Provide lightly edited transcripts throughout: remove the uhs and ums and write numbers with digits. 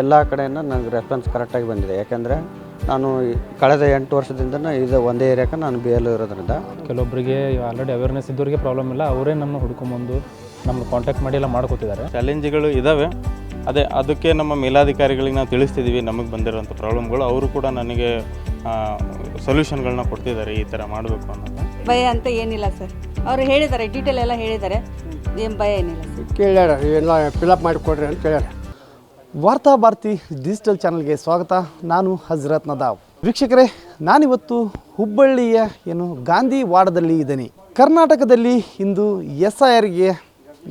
ಎಲ್ಲ ಕಡೆಯಿಂದ ನನಗೆ ರೆಸ್ಪಾನ್ಸ್ ಕರೆಕ್ಟಾಗಿ ಬಂದಿದೆ. ಯಾಕೆಂದರೆ ನಾನು ಕಳೆದ 8 ವರ್ಷದಿಂದ ಇದು ಒಂದೇ ಏರಿಯಾಕ್ಕೆ ನಾನು ಬಿ ಎಲ್ ಇರೋದ್ರಿಂದ ಕೆಲವೊಬ್ಬರಿಗೆ ಆಲ್ರೆಡಿ ಅವೇರ್ನೆಸ್ ಇದ್ದವರಿಗೆ ಪ್ರಾಬ್ಲಮ್ ಇಲ್ಲ, ಅವರೇ ನಮ್ಮ ಹುಡ್ಕೊಂಬಂದು ನಮ್ಮನ್ನು ಕಾಂಟ್ಯಾಕ್ಟ್ ಮಾಡಿ ಎಲ್ಲ ಮಾಡ್ಕೊತಿದ್ದಾರೆ. ಚಾಲೆಂಜ್ಗಳು ಇದ್ದಾವೆ, ಅದಕ್ಕೆ ನಮ್ಮ ಮೇಲಾಧಿಕಾರಿಗಳಿಗೆ ನಾವು ತಿಳಿಸ್ತಿದ್ದೀವಿ ನಮಗೆ ಬಂದಿರೋಂಥ ಪ್ರಾಬ್ಲಮ್ಗಳು. ಅವರು ಕೂಡ ನನಗೆ ಸೊಲ್ಯೂಷನ್ಗಳನ್ನ ಕೊಡ್ತಿದ್ದಾರೆ, ಈ ಥರ ಮಾಡಬೇಕು ಅನ್ನೋದು. ಭಯ ಅಂತ ಏನಿಲ್ಲ ಸರ್, ಅವರು ಹೇಳಿದ್ದಾರೆ, ಡೀಟೇಲ್ ಎಲ್ಲ ಹೇಳಿದ್ದಾರೆ, ಏನು ಭಯ ಏನಿಲ್ಲ ಸರ್. ಕೇಳ್ಯಾರ ಎಲ್ಲ ಫಿಲಪ್ ಮಾಡಿಕೊಡ್ರಿ ಅಂತ ಕೇಳ್ಯಾರ. ವಾರ್ತಾ ಭಾರತಿ ಡಿಜಿಟಲ್ ಚಾನಲ್ಗೆ ಸ್ವಾಗತ. ನಾನು ಹಜರತ್ ನದಾವ್. ವೀಕ್ಷಕರೇ, ನಾನಿವತ್ತು ಹುಬ್ಬಳ್ಳಿಯ ಗಾಂಧಿ ವಾರ್ಡದಲ್ಲಿ ಇದ್ದೇನೆ. ಕರ್ನಾಟಕದಲ್ಲಿ ಇಂದು SIRಗೆ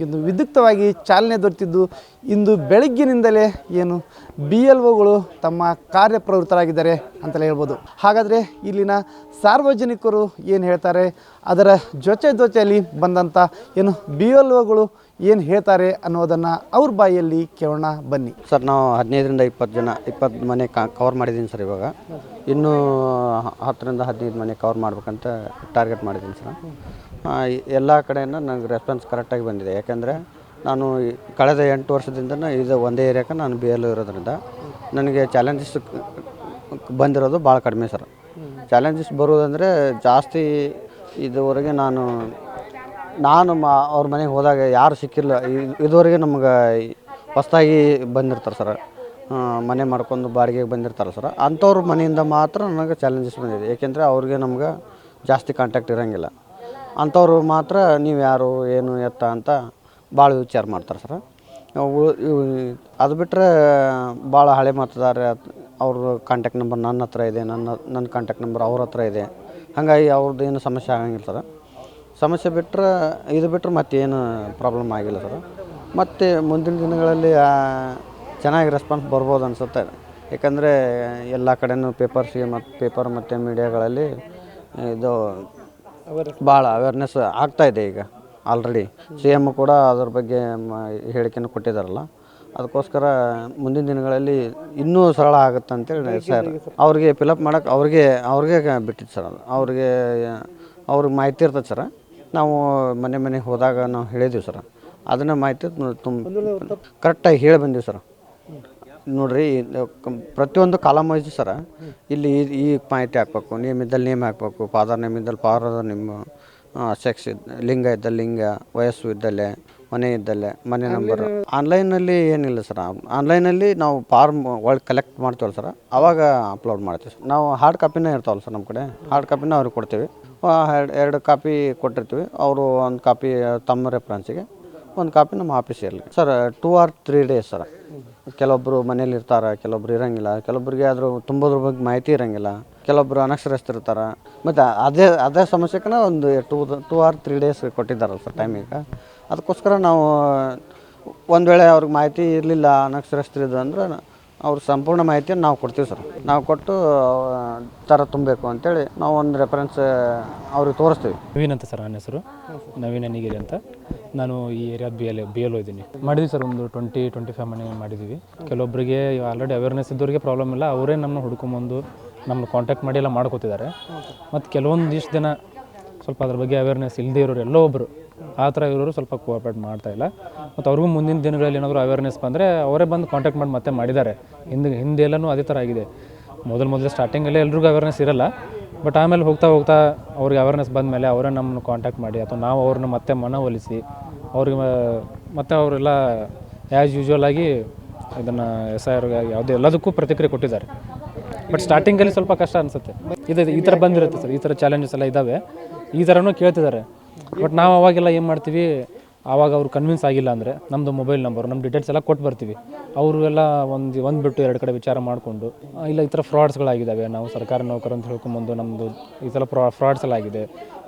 ಇಂದು ವಿದ್ಯುಕ್ತವಾಗಿ ಚಾಲನೆ ದೊರೆತಿದ್ದು, ಇಂದು ಬೆಳಗ್ಗಿನಿಂದಲೇ BLOಗಳು ತಮ್ಮ ಕಾರ್ಯಪ್ರವೃತ್ತರಾಗಿದ್ದಾರೆ ಅಂತಲೇ ಹೇಳ್ಬೋದು. ಹಾಗಾದರೆ ಇಲ್ಲಿನ ಸಾರ್ವಜನಿಕರು ಏನು ಹೇಳ್ತಾರೆ, ಅದರ ಜೊತೆಯಲ್ಲಿ ಬಂದಂಥ BLOಗಳು ಏನು ಹೇಳ್ತಾರೆ ಅನ್ನೋದನ್ನು ಅವ್ರ ಬಾಯಲ್ಲಿ ಕೇಳೋಣ ಬನ್ನಿ. ಸರ್, ನಾವು 15ರಿಂದ 20 ಮನೆ ಕವರ್ ಮಾಡಿದ್ದೀನಿ ಸರ್. ಇವಾಗ ಇನ್ನೂ 10ರಿಂದ 15 ಮನೆ ಕವರ್ ಮಾಡ್ಬೇಕಂತ ಟಾರ್ಗೆಟ್ ಮಾಡಿದ್ದೀನಿ ಸರ್. ಎಲ್ಲ ಕಡೆಯಿಂದ ನನಗೆ ರೆಸ್ಪಾನ್ಸ್ ಕರೆಕ್ಟಾಗಿ ಬಂದಿದೆ. ಯಾಕೆಂದರೆ ನಾನು ಕಳೆದ 8 ವರ್ಷದಿಂದ ಇದು ಒಂದೇ ಏರಿಯಾಕ್ಕೆ ನಾನು BL ಇರೋದ್ರಿಂದ ನನಗೆ ಚಾಲೆಂಜಸ್ ಬಂದಿರೋದು ಭಾಳ ಕಡಿಮೆ ಸರ್. ಚಾಲೆಂಜಸ್ ಬರೋದಂದರೆ ಜಾಸ್ತಿ ಇದುವರೆಗೆ ನಾನು ಅವ್ರ ಮನೆಗೆ ಹೋದಾಗ ಯಾರು ಸಿಕ್ಕಿಲ್ಲ. ಇದುವರೆಗೆ ನಮ್ಗೆ ಹೊಸದಾಗಿ ಬಂದಿರ್ತಾರೆ ಸರ್, ಮನೆ ಮಾಡ್ಕೊಂಡು ಬಾಡಿಗೆಗೆ ಬಂದಿರ್ತಾರೆ ಸರ್. ಅಂಥವ್ರ ಮನೆಯಿಂದ ಮಾತ್ರ ನನಗೆ ಚಾಲೆಂಜಸ್ ಬಂದಿದೆ. ಏಕೆಂದರೆ ಅವ್ರಿಗೆ ನಮ್ಗೆ ಜಾಸ್ತಿ ಕಾಂಟ್ಯಾಕ್ಟ್ ಇರೋಂಗಿಲ್ಲ. ಅಂಥವ್ರು ಮಾತ್ರ ನೀವು ಯಾರು ಏನು ಎತ್ತ ಅಂತ ಭಾಳ ವಿಚಾರ ಮಾಡ್ತಾರೆ ಸರ್. ಅದು ಬಿಟ್ಟರೆ ಭಾಳ ಹಳೆ ಮತದಾರ ಅವ್ರ ಕಾಂಟ್ಯಾಕ್ಟ್ ನಂಬರ್ ನನ್ನ ಹತ್ರ ಇದೆ, ನನ್ನ ಕಾಂಟ್ಯಾಕ್ಟ್ ನಂಬರ್ ಅವ್ರ ಹತ್ರ ಇದೆ. ಹಾಗಾಗಿ ಅವ್ರದ್ದು ಏನು ಸಮಸ್ಯೆ ಆಗಂಗಿಲ್ಲ ಸರ್. ಸಮಸ್ಯೆ ಇದು ಬಿಟ್ಟರೆ ಮತ್ತೇನು ಪ್ರಾಬ್ಲಮ್ ಆಗಿಲ್ಲ ಸರ್. ಮತ್ತು ಮುಂದಿನ ದಿನಗಳಲ್ಲಿ ಚೆನ್ನಾಗಿ ರೆಸ್ಪಾನ್ಸ್ ಬರ್ಬೋದು ಅನಿಸುತ್ತೆ. ಯಾಕಂದರೆ ಎಲ್ಲ ಕಡೆಯೂ ಪೇಪರ್ ಮತ್ತು ಮೀಡಿಯಾಗಳಲ್ಲಿ ಇದು ಭಾಳ ಅವೇರ್ನೆಸ್ ಆಗ್ತಾಯಿದೆ. ಈಗ ಆಲ್ರೆಡಿ CM ಕೂಡ ಅದ್ರ ಬಗ್ಗೆ ಹೇಳಿಕೆಯನ್ನು ಕೊಟ್ಟಿದ್ದಾರಲ್ಲ. ಅದಕ್ಕೋಸ್ಕರ ಮುಂದಿನ ದಿನಗಳಲ್ಲಿ ಇನ್ನೂ ಸರಳ ಆಗುತ್ತೆ ಅಂತೇಳಿ ಸರ್ ಅವ್ರಿಗೆ ಫಿಲಪ್ ಮಾಡೋಕ್ಕೆ ಅವ್ರಿಗೆ ಬಿಟ್ಟಿದ್ದು ಸರ್. ಅದು ಅವ್ರಿಗೆ ಮಾಹಿತಿ ಇರ್ತದೆ ಸರ್. ನಾವು ಮನೆಗೆ ಹೋದಾಗ ನಾವು ಹೇಳಿದ್ದೀವಿ ಸರ್, ಅದನ್ನು ಮಾಹಿತಿ ಕರೆಕ್ಟಾಗಿ ಹೇಳಿ ಬಂದೀವಿ ಸರ್. ನೋಡಿರಿ, ಪ್ರತಿಯೊಂದು ಕಾಲಮ್ ವೈಸು ಸರ ಇಲ್ಲಿ ಈ ಮಾಹಿತಿ ಹಾಕ್ಬೇಕು. ನೇಮ್ ಇದ್ದಲ್ಲಿ ನೇಮ್ ಹಾಕಬೇಕು, ಫಾದರ್ ನೇಮ್ ಇದ್ದಲ್ಲಿ ಫಾದರ್ ನೇಮ್, ಸೆಕ್ಸ್ ಲಿಂಗ ಇದ್ದಲ್ಲಿ ಲಿಂಗ, ವಯಸ್ಸು ಇದ್ದಲ್ಲೇ, ಮನೆ ಇದ್ದಲ್ಲೇ ಮನೆ ನಂಬರು. ಆನ್ಲೈನಲ್ಲಿ ಏನಿಲ್ಲ ಸರ್. ಆನ್ಲೈನಲ್ಲಿ ನಾವು ಫಾರ್ಮ್ ಒಳಗೆ ಕಲೆಕ್ಟ್ ಮಾಡ್ತೀವಲ್ಲ ಸರ್, ಆವಾಗ ಅಪ್ಲೋಡ್ ಮಾಡ್ತೀವಿ ಸರ್. ನಾವು ಹಾರ್ಡ್ ಕಾಪಿನೇ ಇರ್ತಾವಲ್ಲ ಸರ್ ನಮ್ಮ ಕಡೆ, ಹಾರ್ಡ್ ಕಾಪಿನ ಅವ್ರಿಗೆ ಕೊಡ್ತೀವಿ. 2 ಕಾಪಿ ಕೊಟ್ಟಿರ್ತೀವಿ. ಅವರು 1 ಕಾಪಿ ತಮ್ಮ ರೆಫರೆನ್ಸಿಗೆ, 1 ಕಾಪಿ ನಮ್ಮ ಆಫೀಸಲ್ಲಿ ಸರ್. 2 or 3 days sir. ಕೆಲವೊಬ್ಬರು ಮನೇಲಿ ಇರ್ತಾರೆ, ಕೆಲವೊಬ್ರು ಇರೋಂಗಿಲ್ಲ, ಕೆಲವೊಬ್ಬರಿಗೆ ಆದರೂ ತುಂಬೋದ್ರ ಬಗ್ಗೆ ಮಾಹಿತಿ ಇರೋಂಗಿಲ್ಲ, ಕೆಲವೊಬ್ಬರು ಅನಕ್ಷರಸ್ಥರಿರ್ತಾರೆ. ಮತ್ತು ಅದೇ ಸಮಸ್ಯೆಗೆ ಒಂದು 2 or 3 days ಕೊಟ್ಟಿದ್ದಾರಲ್ಲ ಸರ್ ಟೈಮಿಗೆ. ಅದಕ್ಕೋಸ್ಕರ ನಾವು ಒಂದು ವೇಳೆ ಅವ್ರಿಗೆ ಮಾಹಿತಿ ಇರಲಿಲ್ಲ, ಅನಕ್ಷರಸ್ಥರಿದ್ದು ಅಂದ್ರೆ ಅವ್ರ ಸಂಪೂರ್ಣ ಮಾಹಿತಿಯನ್ನು ನಾವು ಕೊಡ್ತೀವಿ ಸರ್. ನಾವು ಕೊಟ್ಟು ಥರ ತುಂಬಬೇಕು ಅಂತೇಳಿ ನಾವು ಒಂದು ರೆಫರೆನ್ಸ್ ಅವ್ರಿಗೆ ತೋರಿಸ್ತೀವಿ. ನವೀನ್ ಅಂತ ಸರ್, ನನ್ನ ಹೆಸರು ನವೀನ್ ಅನಿಗಿರಿ ಅಂತ. ನಾನು ಈ ಏರಿಯಾದ BLO ಇದ್ದೀನಿ. ಮಾಡಿದ್ವಿ ಸರ್, ಒಂದು 20-25 ಮನೆ ಮಾಡಿದ್ದೀವಿ. ಕೆಲವೊಬ್ಬರಿಗೆ ಆಲ್ರೆಡಿ ಅವೇರ್ನೆಸ್ ಇದ್ದವರಿಗೆ ಪ್ರಾಬ್ಲಮ್ ಇಲ್ಲ, ಅವರೇ ನಮ್ಮನ್ನು ಹುಡ್ಕೊಂಬಂದು ನಮ್ಮನ್ನು ಕಾಂಟ್ಯಾಕ್ಟ್ ಮಾಡಿ ಎಲ್ಲ ಮಾಡ್ಕೊತಿದ್ದಾರೆ. ಮತ್ತು ಕೆಲವೊಂದಿಷ್ಟು ಜನ ಸ್ವಲ್ಪ ಅದ್ರ ಬಗ್ಗೆ ಅವೇರ್ನೆಸ್ ಇಲ್ಲದೇ ಇರೋರು, ಎಲ್ಲೋ ಒಬ್ಬರು ಆ ಥರ ಇರೋರು ಸ್ವಲ್ಪ ಕೋಆಪ್ರೇಟ್ ಮಾಡ್ತಾಯಿಲ್ಲ. ಮತ್ತು ಅವ್ರಿಗೂ ಮುಂದಿನ ದಿನಗಳಲ್ಲಿ ಏನಾದರೂ ಅವೇರ್ನೆಸ್ ಬಂದರೆ ಅವರೇ ಬಂದು ಕಾಂಟ್ಯಾಕ್ಟ್ ಮಾಡಿ ಮಾಡಿದ್ದಾರೆ. ಹಿಂದೆ ಎಲ್ಲನೂ ಅದೇ ಥರ ಆಗಿದೆ. ಮೊದಲು ಸ್ಟಾರ್ಟಿಂಗಲ್ಲೇ ಎಲ್ರಿಗೂ ಅವೇರ್ನೆಸ್ ಇರೋಲ್ಲ, ಬಟ್ ಆಮೇಲೆ ಹೋಗ್ತಾ ಅವ್ರಿಗೆ ಅವೇರ್ನೆಸ್ ಬಂದ ಮೇಲೆ ಅವರೇ ನಮ್ಮನ್ನು ಕಾಂಟ್ಯಾಕ್ಟ್ ಮಾಡಿ, ಅಥವಾ ನಾವು ಅವ್ರನ್ನ ಮತ್ತೆ ಮನವೊಲಿಸಿ ಅವ್ರಿಗೆ ಮತ್ತು ಅವರೆಲ್ಲ ಆ್ಯಸ್ ಯೂಶ್ವಲ್ ಆಗಿ ಇದನ್ನು SIR ಯಾವುದೇ ಎಲ್ಲದಕ್ಕೂ ಪ್ರತಿಕ್ರಿಯೆ ಕೊಟ್ಟಿದ್ದಾರೆ. ಬಟ್ ಸ್ಟಾರ್ಟಿಂಗಲ್ಲಿ ಸ್ವಲ್ಪ ಕಷ್ಟ ಅನಿಸುತ್ತೆ. ಈ ಥರ ಬಂದಿರುತ್ತೆ ಸರ್, ಈ ಥರ ಚಾಲೆಂಜಸ್ ಎಲ್ಲ ಇದ್ದಾವೆ, ಈ ಥರನೂ ಕೇಳ್ತಿದ್ದಾರೆ. ಬಟ್ ನಾವು ಅವಾಗೆಲ್ಲ ಏನು ಮಾಡ್ತೀವಿ, ಆವಾಗ ಅವ್ರು ಕನ್ವಿನ್ಸ್ ಆಗಿಲ್ಲ ಅಂದರೆ ನಮ್ಮದು ಮೊಬೈಲ್ ನಂಬರ್, ನಮ್ಮ ಡೀಟೇಲ್ಸ್ ಎಲ್ಲ ಕೊಟ್ಟು ಬರ್ತೀವಿ. ಅವರು ಎಲ್ಲ ಒಂದು ಬಿಟ್ಟು 2 ಕಡೆ ವಿಚಾರ ಮಾಡಿಕೊಂಡು, ಇಲ್ಲ ಈ ಥರ ಫ್ರಾಡ್ಸ್ಗಳಾಗಿದ್ದಾವೆ, ನಾವು ಸರ್ಕಾರಿ ನೌಕರು ಅಂತ ಹೇಳ್ಕೊಂಬಂದು ನಮ್ಮದು ಈ ಥರ ಫ್ರಾಡ್ಸ್ ಎಲ್ಲ ಆಗಿದೆ,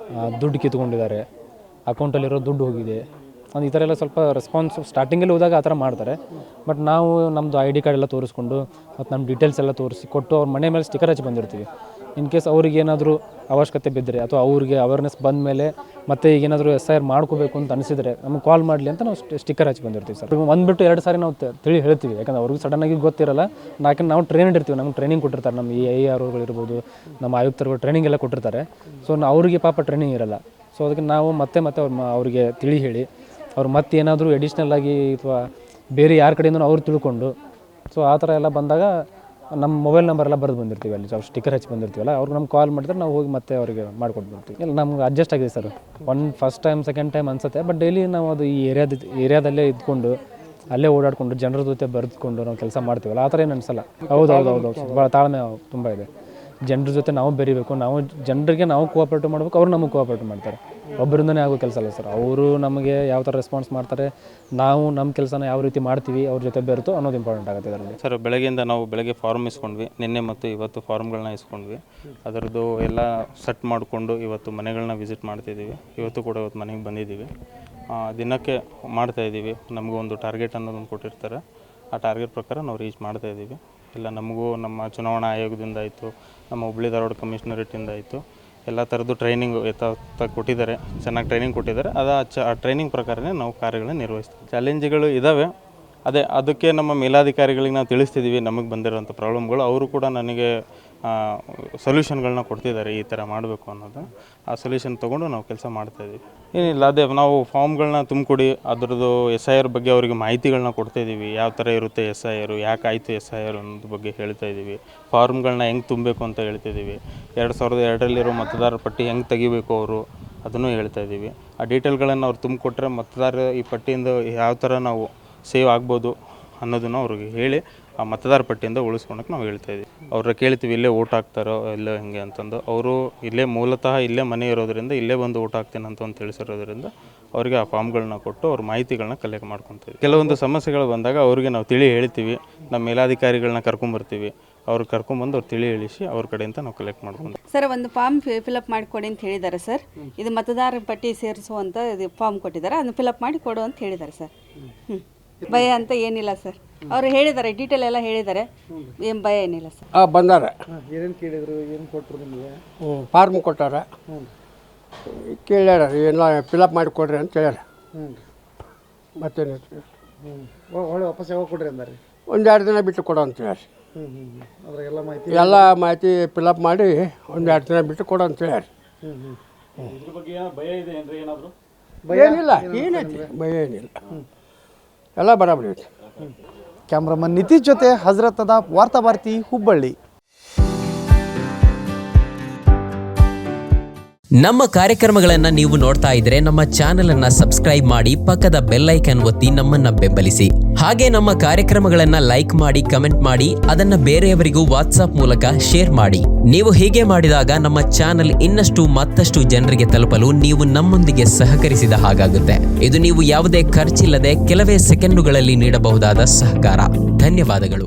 ದುಡ್ಡು ಕಿತ್ಕೊಂಡಿದ್ದಾರೆ, ಅಕೌಂಟಲ್ಲಿರೋ ದುಡ್ಡು ಹೋಗಿದೆ, ಈ ಥರ ಎಲ್ಲ ಸ್ವಲ್ಪ ರೆಸ್ಪಾನ್ಸ್ ಸ್ಟಾರ್ಟಿಂಗಲ್ಲಿ ಹೋದಾಗ ಆ ಥರ ಮಾಡ್ತಾರೆ. ಬಟ್ ನಾವು ನಮ್ಮದು ID ಕಾರ್ಡ್ ಎಲ್ಲ ತೋರಿಸ್ಕೊಂಡು ಮತ್ತು ನಮ್ಮ ಡೀಟೇಲ್ಸ್ ಎಲ್ಲ ತೋರಿಸಿ ಕೊಟ್ಟು ಅವ್ರ ಮನೆ ಮೇಲೆ ಸ್ಟಿಕರ್ ಹಚ್ಚಿ ಬಂದಿರ್ತೀವಿ. ಇನ್ ಕೇಸ್ ಅವ್ರಿಗೆ ಏನಾದರೂ ಅವಶ್ಯಕತೆ ಬಿದ್ದರೆ, ಅಥವಾ ಅವ್ರಿಗೆ ಅವೇರ್ನೆಸ್ ಬಂದ ಮೇಲೆ ಮತ್ತೆ ಈಗೇನಾದರೂ SIR ಮಾಡ್ಕೋಬೇಕು ಅಂತ ಅನಿಸಿದರೆ ನಮಗೆ ಕಾಲ್ ಮಾಡಲಿ ಅಂತ ನಾವು ಸ್ಟಿಕರ್ ಹಚ್ಚಿ ಬಂದಿರ್ತೀವಿ ಸರ್. ಬಿಟ್ಟು 2 ಸಾರಿ ನಾವು ಹೇಳ್ತೀವಿ, ಯಾಕಂದ್ರೆ ಅವ್ರಿಗೂ ಸಡನ್ನಾಗಿ ಗೊತ್ತಿರಲ್ಲ. ಯಾಕಂದ್ರೆ ನಾವು ಟ್ರೈನ್ಡ್ ಇರ್ತೀವಿ, ನಮ್ಗೆ ಟ್ರೈನಿಂಗ್ ಕೊಟ್ಟಿರ್ತಾರೆ, ನಮ್ಮ AIRಗಳು ಇರ್ಬೋದು, ನಮ್ಮ ಆಯುಕ್ತರುಗಳು ಟ್ರೈನಿಂಗ್ ಎಲ್ಲ ಕೊಟ್ಟಿರ್ತಾರೆ. ಸೊ ಅವ್ರಿಗೆ ಪಾಪ ಟ್ರೈನಿಂಗ್ ಇರಲ್ಲ. ಸೊ ಅದಕ್ಕೆ ನಾವು ಮತ್ತೆ ಅವ್ರಿಗೆ ಹೇಳಿ ಅವ್ರು ಮತ್ತೆ ಏನಾದರೂ ಎಡಿಷ್ನಲ್ ಆಗಿ ಅಥವಾ ಬೇರೆ ಯಾರ ಕಡೆಯಿಂದ ಅವ್ರು ತಿಳ್ಕೊಂಡು ಸೊ ಆ ಥರ ಎಲ್ಲ ಬಂದಾಗ ನಮ್ಮ ಮೊಬೈಲ್ ನಂಬರ್ ಎಲ್ಲ ಬರೆದು ಬಂದಿರ್ತೀವಿ, ಅಲ್ಲಿ ಸ್ಟಿಕ್ಕರ್ ಹಚ್ಚಿ ಬಂದಿರ್ತೀವಲ್ಲ, ಅವ್ರಿಗೆ ನಮ್ಗೆ ಕಾಲ್ ಮಾಡಿದ್ರೆ ನಾವು ಹೋಗಿ ಮತ್ತೆ ಅವರಿಗೆ ಮಾಡ್ಕೊಟ್ಟು ಬರ್ತೀವಿ. ಇಲ್ಲ ನಮ್ಗೆ ಅಡ್ಜಸ್ಟ್ ಆಗಿದೆ sir, first time second time ಅನ್ಸುತ್ತೆ, ಬಟ್ ಡೈಲಿ ನಾವು ಅದು ಈ ಏರಿಯಾದಲ್ಲೇ ಇದ್ಕೊಂಡು ಅಲ್ಲೇ ಓಡಾಡಿಕೊಂಡು ಜನರ ಜೊತೆ ಬರೆದುಕೊಂಡು ನಾವು ಕೆಲಸ ಮಾಡ್ತೀವಲ್ಲ, ಆ ಥರ ಏನು ಅನಿಸಲ್ಲ. ಹೌದು ಭಾಳ ತಾಳ್ಮೆ ತುಂಬ ಇದೆ. ಜನರ ಜೊತೆ ನಾವು ಬೆರಿಬೇಕು, ನಾವು ಜನರಿಗೆ ನಾವು ಕೋಆಪ್ರೇಟ್ ಮಾಡಬೇಕು, ಅವ್ರು ನಮಗೆ ಕೋಆಪ್ರೇಟ್ ಮಾಡ್ತಾರೆ. ಒಬ್ಬರಿಂದನೇ ಆಗೋ ಕೆಲಸ ಅಲ್ಲ ಸರ್, ಅವರು ನಮಗೆ ಯಾವ ಥರ ರೆಸ್ಪಾನ್ಸ್ ಮಾಡ್ತಾರೆ, ನಾವು ನಮ್ಮ ಕೆಲಸನ ಯಾವ ರೀತಿ ಮಾಡ್ತೀವಿ, ಅವ್ರ ಜೊತೆ ಬೆರೆತು ಅನ್ನೋದು ಇಂಪಾರ್ಟೆಂಟ್ ಆಗುತ್ತೆ ಇದರಲ್ಲಿ. ಸರ್ ಬೆಳಗ್ಗೆ ಫಾರ್ಮ್ ಇಸ್ಕೊಂಡ್ವಿ, ನಿನ್ನೆ ಮತ್ತು ಇವತ್ತು ಫಾರ್ಮ್ಗಳನ್ನ ಇಸ್ಕೊಂಡ್ವಿ. ಅದರದ್ದು ಎಲ್ಲ ಸೆಟ್ ಮಾಡಿಕೊಂಡು ಇವತ್ತು ಮನೆಗಳನ್ನ ವಿಸಿಟ್ ಮಾಡ್ತಿದ್ದೀವಿ. ಇವತ್ತು ಕೂಡ ಇವತ್ತು ಮನೆಗೆ ಬಂದಿದ್ದೀವಿ. ದಿನಕ್ಕೆ ಮಾಡ್ತಾಯಿದ್ದೀವಿ. ನಮಗೂ ಒಂದು ಟಾರ್ಗೆಟ್ ಅನ್ನೋದನ್ನು ಕೊಟ್ಟಿರ್ತಾರೆ, ಆ ಟಾರ್ಗೆಟ್ ಪ್ರಕಾರ ನಾವು ರೀಚ್ ಮಾಡ್ತಾಯಿದ್ದೀವಿ. ಇಲ್ಲ ನಮಗೂ ನಮ್ಮ ಚುನಾವಣಾ ಆಯೋಗದಿಂದ ಆಯಿತು, ನಮ್ಮ ಹುಬ್ಳಿ ಧಾರವಾಡ ಕಮಿಷನರೇಟಿಂದ ಆಯಿತು, ಎಲ್ಲ ಥರದ್ದು ಟ್ರೈನಿಂಗ್ ಕೊಟ್ಟಿದ್ದಾರೆ, ಚೆನ್ನಾಗಿ ಟ್ರೈನಿಂಗ್ ಕೊಟ್ಟಿದ್ದಾರೆ. ಆ ಟ್ರೈನಿಂಗ್ ಪ್ರಕಾರನೇ ನಾವು ಕಾರ್ಯಗಳನ್ನ ನಿರ್ವಹಿಸ್ತೀವಿ. ಚಾಲೆಂಜ್ಗಳು ಇದ್ದಾವೆ, ಅದಕ್ಕೆ ನಮ್ಮ ಮೇಲಾಧಿಕಾರಿಗಳಿಗೆ ನಾವು ತಿಳಿಸ್ತಿದ್ದೀವಿ ನಮಗೆ ಬಂದಿರೋಂಥ ಪ್ರಾಬ್ಲಮ್ಗಳು. ಅವರು ಕೂಡ ನನಗೆ ಸೊಲ್ಯೂಷನ್ಗಳನ್ನ ಕೊಡ್ತಿದ್ದಾರೆ, ಈ ಥರ ಮಾಡಬೇಕು ಅನ್ನೋದು. ಆ ಸೊಲ್ಯೂಷನ್ ತೊಗೊಂಡು ನಾವು ಕೆಲಸ ಮಾಡ್ತಾಯಿದ್ದೀವಿ. ಏನಿಲ್ಲ, ಅದೇ ನಾವು ಫಾರ್ಮ್ಗಳನ್ನ ತುಂಬಿಕೊಡಿ, ಅದರದ್ದು SIR ಬಗ್ಗೆ ಅವರಿಗೆ ಮಾಹಿತಿಗಳನ್ನ ಕೊಡ್ತಾಯಿದ್ದೀವಿ. ಯಾವ ಥರ ಇರುತ್ತೆ SIR, ಯಾಕೆ ಆಯಿತು SIR ಅನ್ನೋದ್ರ ಬಗ್ಗೆ ಹೇಳ್ತಾ ಇದ್ದೀವಿ. ಫಾರ್ಮ್ಗಳನ್ನ ಹೆಂಗೆ ತುಂಬಬೇಕು ಅಂತ ಹೇಳ್ತಿದ್ದೀವಿ. 2002ರಲ್ಲಿರೋ ಮತದಾರರ ಪಟ್ಟಿ ಹೆಂಗೆ ತೆಗಿಬೇಕು ಅವರು, ಅದನ್ನು ಹೇಳ್ತಾ ಇದ್ದೀವಿ. ಆ ಡೀಟೇಲ್ಗಳನ್ನು ಅವ್ರು ತುಂಬಿಕೊಟ್ರೆ ಮತದಾರರ ಈ ಪಟ್ಟಿಯಿಂದ ಯಾವ ಥರ ನಾವು ಸೇವ್ ಆಗ್ಬೋದು ಅನ್ನೋದನ್ನು ಅವ್ರಿಗೆ ಹೇಳಿ ಆ ಮತದಾರ ಪಟ್ಟಿಯಿಂದ ಉಳಿಸ್ಕೊಳಕ್ಕೆ ನಾವು ಹೇಳ್ತಾಯಿದ್ದೀವಿ. ಅವ್ರ ಕೇಳ್ತೀವಿ, ಇಲ್ಲೇ ಓಟ್ ಹಾಕ್ತಾರೋ ಇಲ್ಲೋ ಹೆಂಗೆ ಅಂತಂದು. ಅವರು ಇಲ್ಲೇ ಮೂಲತಃ ಇಲ್ಲೇ ಮನೆ ಇರೋದ್ರಿಂದ ಇಲ್ಲೇ ಬಂದು ಓಟ್ ಹಾಕ್ತೇನೆ ಅಂತ ತಿಳಿಸಿರೋದ್ರಿಂದ ಅವರಿಗೆ ಆ ಫಾರ್ಮ್ಗಳನ್ನ ಕೊಟ್ಟು ಅವ್ರ ಮಾಹಿತಿಗಳನ್ನ ಕಲೆಕ್ಟ್ ಮಾಡ್ಕೊತೀವಿ. ಕೆಲವೊಂದು ಸಮಸ್ಯೆಗಳು ಬಂದಾಗ ಅವ್ರಿಗೆ ನಾವು ತಿಳಿ ಹೇಳ್ತೀವಿ, ನಮ್ಮ ಮೇಲಾಧಿಕಾರಿಗಳನ್ನ ಕರ್ಕೊಂಬರ್ತೀವಿ. ಅವ್ರು ಕರ್ಕೊಂಬಂದು ಅವ್ರು ತಿಳಿ ಹೇಳಿಸಿ ಅವ್ರ ಕಡೆಯಿಂದ ನಾವು ಕಲೆಕ್ಟ್ ಮಾಡ್ಕೊಂಡು. ಸರ್ ಒಂದು ಫಾರ್ಮ್ ಫಿಲಪ್ ಮಾಡಿಕೊಡಿ ಅಂತ ಹೇಳಿದ್ದಾರೆ ಸರ್. ಇದು ಮತದಾರರ ಪಟ್ಟಿ ಸೇರಿಸುವಂಥ ಇದು ಫಾರ್ಮ್ ಕೊಟ್ಟಿದ್ದಾರೆ, ಅದನ್ನು ಫಿಲಪ್ ಮಾಡಿ ಕೊಡು ಅಂತ ಹೇಳಿದ್ದಾರೆ ಸರ್. ಭಯ ಅಂತ ಏನಿಲ್ಲ ಸರ್, ಅವರು ಹೇಳಿದ್ದಾರೆ, ಡೀಟೇಲ್ ಎಲ್ಲ ಹೇಳಿದ್ದಾರೆ, ಏನು ಭಯ ಏನಿಲ್ಲ ಸರ್. ಬಂದಾರ. ಏನೇನು ಕೇಳಿದ್ರು, ಏನು ಕೊಟ್ಟರು ನಿಮಗೆ? ಫಾರ್ಮ್ ಕೊಟ್ಟಾರ, ಕೇಳ್ಯಾರ, ಎಲ್ಲ ಫಿಲಪ್ ಮಾಡಿ ಕೊಡ್ರಿ ಅಂತ ಹೇಳ್ಯಾರ. ಮತ್ತೇನು ಒಳ್ಳೆ ವಾಪಸ್ ಯಾವಾಗ ಕೊಡ್ರಿ ಅಂದಾರೆ? 1-2 ದಿನ ಬಿಟ್ಟು ಕೊಡೋ ಅಂತ ಹೇಳ್ಯಾರ. ಅದ್ರಾಗೆಲ್ಲ ಮಾಹಿತಿ ಎಲ್ಲ ಮಾಹಿತಿ ಫಿಲಪ್ ಮಾಡಿ 1-2 ದಿನ ಬಿಟ್ಟು ಕೊಡೋ ಅಂತ ಹೇಳ್ಯಾರ. ಏನಿಲ್ಲ, ಏನೈತಿ ಭಯ ಏನಿಲ್ಲ, ಎಲ್ಲ ಬರಾಬರಿ ಐತಿ. ಕ್ಯಾಮ್ರಾಮನ್ ನಿತೀಶ್ ಜೊತೆ ಹಜರತ್ ನದಾಫ್, ವಾರ್ತಾ ಭಾರತಿ, ಹುಬ್ಬಳ್ಳಿ. ನಮ್ಮ ಕಾರ್ಯಕ್ರಮಗಳನ್ನು ನೀವು ನೋಡ್ತಾ ಇದ್ರೆ ನಮ್ಮ ಚಾನೆಲ್ ಅನ್ನ ಸಬ್ಸ್ಕ್ರೈಬ್ ಮಾಡಿ, ಪಕ್ಕದ ಬೆಲ್ ಐಕಾನ್ ಒತ್ತಿ ನಮ್ಮನ್ನ ಬೆಂಬಲಿಸಿ. ಹಾಗೆ ನಮ್ಮ ಕಾರ್ಯಕ್ರಮಗಳನ್ನ ಲೈಕ್ ಮಾಡಿ, ಕಮೆಂಟ್ ಮಾಡಿ, ಅದನ್ನ ಬೇರೆಯವರಿಗೂ ವಾಟ್ಸ್ಆಪ್ ಮೂಲಕ ಶೇರ್ ಮಾಡಿ. ನೀವು ಹೀಗೆ ಮಾಡಿದಾಗ ನಮ್ಮ ಚಾನೆಲ್ ಮತ್ತಷ್ಟು ಜನರಿಗೆ ತಲುಪಲು ನೀವು ನಮ್ಮೊಂದಿಗೆ ಸಹಕರಿಸಿದ ಹಾಗಾಗುತ್ತೆ. ಇದು ನೀವು ಯಾವುದೇ ಖರ್ಚಿಲ್ಲದೆ ಕೆಲವೇ ಸೆಕೆಂಡುಗಳಲ್ಲಿ ನೀಡಬಹುದಾದ ಸಹಕಾರ. ಧನ್ಯವಾದಗಳು.